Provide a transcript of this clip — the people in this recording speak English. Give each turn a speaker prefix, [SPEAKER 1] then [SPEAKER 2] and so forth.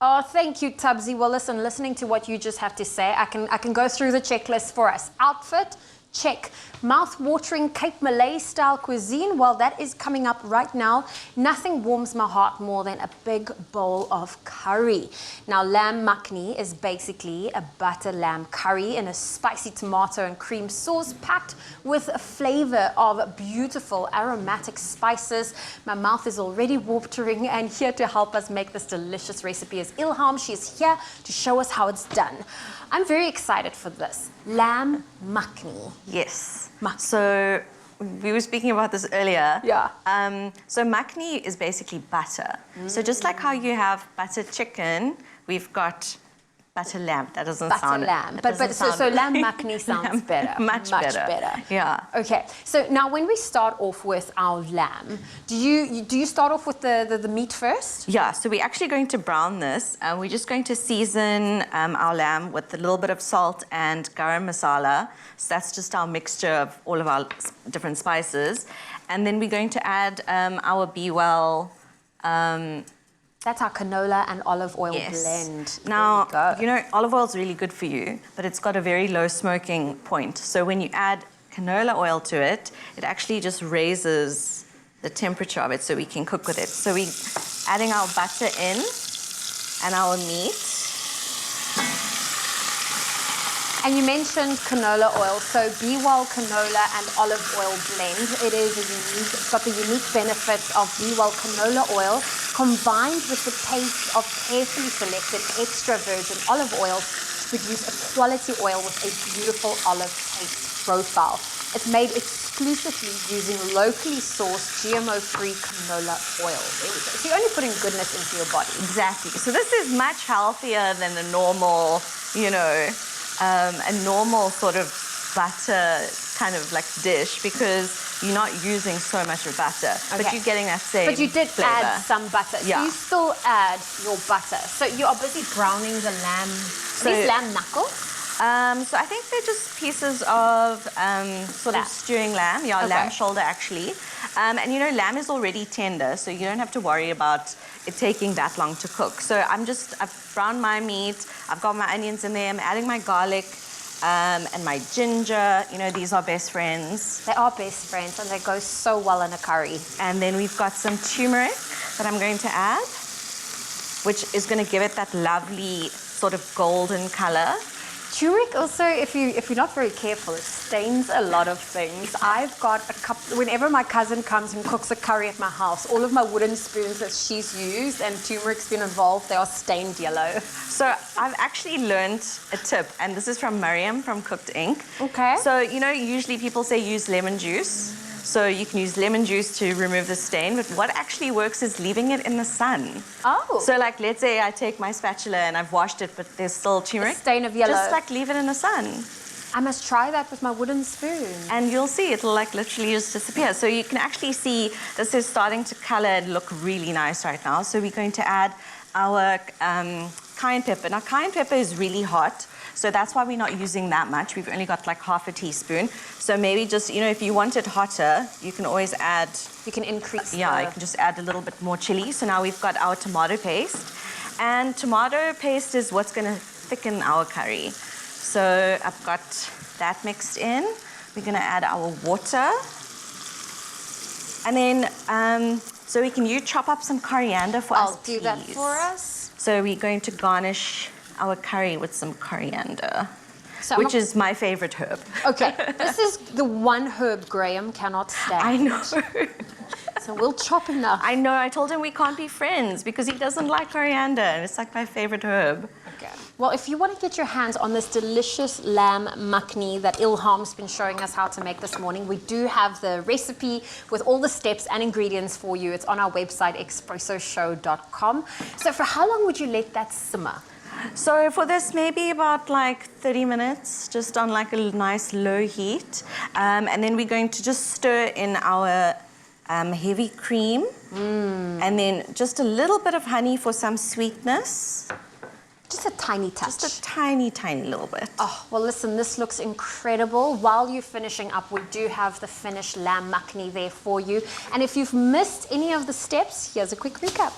[SPEAKER 1] Oh, thank you, Tubbsy. Well, listen, listening to what you just have to say, I can go through the checklist for us. Outfit, check. Mouth-watering Cape Malay style cuisine, well, that is coming up right now. Nothing warms my heart more than a big bowl of curry. Now, lamb makhani is basically a butter lamb curry in a spicy tomato and cream sauce packed with a flavor of beautiful aromatic spices. My mouth is already watering, and here to help us make this delicious recipe is Ilham. She is here to show us how it's done. I'm very excited for this. Lamb makhani.
[SPEAKER 2] Yes. So we were speaking about this earlier.
[SPEAKER 1] Yeah.
[SPEAKER 2] So makhani is basically butter. So just like how you have butter chicken, we've got butter lamb. That doesn't sound...
[SPEAKER 1] Butter lamb. So lamb makhani sounds better.
[SPEAKER 2] Much better. Yeah.
[SPEAKER 1] Okay. So now when we start off with our lamb, do you start off with the meat first?
[SPEAKER 2] Yeah. So we're actually going to brown this. We're just going to season our lamb with a little bit of salt and garam masala. So that's just our mixture of all of our different spices. And then we're going to add our BWELL.
[SPEAKER 1] That's our canola and olive oil blend.
[SPEAKER 2] Now, you know, olive oil is really good for you, but it's got a very low smoking point. So when you add canola oil to it, it actually just raises the temperature of it so we can cook with it. So we're adding our butter in and our meat.
[SPEAKER 1] And you mentioned canola oil, so BWELL canola and olive oil blend. It is unique. It's got the unique benefits of BWELL canola oil combined with the taste of carefully selected extra virgin olive oil to produce a quality oil with a beautiful olive taste profile. It's made exclusively using locally sourced GMO-free canola oil. There we go. So you're only putting goodness into your body.
[SPEAKER 2] Exactly. So this is much healthier than a normal, you know, a normal sort of butter kind of like dish because you're not using so much of butter, but you're getting that same
[SPEAKER 1] But you did
[SPEAKER 2] flavor.
[SPEAKER 1] add some butter, so you still add your butter. So you are busy browning the lamb.
[SPEAKER 2] So,
[SPEAKER 1] these lamb knuckles?
[SPEAKER 2] So I think they're just pieces of sort of stewing lamb, lamb shoulder actually. And you know, lamb is already tender, so you don't have to worry about it taking that long to cook. So I've browned my meat, I've got my onions in there, I'm adding my garlic and my ginger. You know, these are best friends.
[SPEAKER 1] They are best friends and they go so well in a curry.
[SPEAKER 2] And then we've got some turmeric that I'm going to add, which is going to give it that lovely sort of golden color.
[SPEAKER 1] Turmeric also, if you're not very careful, it stains a lot of things. I've got a couple, whenever my cousin comes and cooks a curry at my house, all of my wooden spoons that she's used and turmeric's been involved, they are stained yellow.
[SPEAKER 2] So I've actually learned a tip, and this is from Miriam from Cooked Inc.
[SPEAKER 1] Okay.
[SPEAKER 2] So, you know, usually people say use lemon juice. So you can use lemon juice to remove the stain, but what actually works is leaving it in the sun.
[SPEAKER 1] Oh.
[SPEAKER 2] So like, let's say I take my spatula and I've washed it, but there's still turmeric.
[SPEAKER 1] A stain of yellow.
[SPEAKER 2] Just like leave it in the sun.
[SPEAKER 1] I must try that with my wooden spoon.
[SPEAKER 2] And you'll see it'll like literally just disappear. So you can actually see this is starting to color and look really nice right now. So we're going to add our cayenne pepper. Now cayenne pepper is really hot. So that's why we're not using that much. We've only got like half a teaspoon. So maybe just, you know, if you want it hotter, you can always add...
[SPEAKER 1] You can increase
[SPEAKER 2] you can just add a little bit more chili. So now we've got our tomato paste. And tomato paste is what's going to thicken our curry. So I've got that mixed in. We're going to add our water. And then, so you chop up some coriander for us, please.
[SPEAKER 1] I'll do that for us.
[SPEAKER 2] So we're going to garnish our curry with some coriander, which is my favorite herb.
[SPEAKER 1] Okay, this is the one herb Graham cannot stand.
[SPEAKER 2] I know.
[SPEAKER 1] So we'll chop enough.
[SPEAKER 2] I know, I told him we can't be friends because he doesn't like coriander and it's like my favorite herb.
[SPEAKER 1] Okay. Well, if you want to get your hands on this delicious lamb makhani that Ilham's been showing us how to make this morning, we do have the recipe with all the steps and ingredients for you. It's on our website, expressoshow.com. So for how long would you let that simmer?
[SPEAKER 2] So for this, maybe about like 30 minutes, just on like a nice low heat. And then we're going to just stir in our heavy cream. And then just a little bit of honey for some sweetness.
[SPEAKER 1] Just a tiny touch.
[SPEAKER 2] Just a tiny, tiny little bit.
[SPEAKER 1] Oh, well, listen, this looks incredible. While you're finishing up, we do have the finished lamb makhani there for you. And if you've missed any of the steps, here's a quick recap.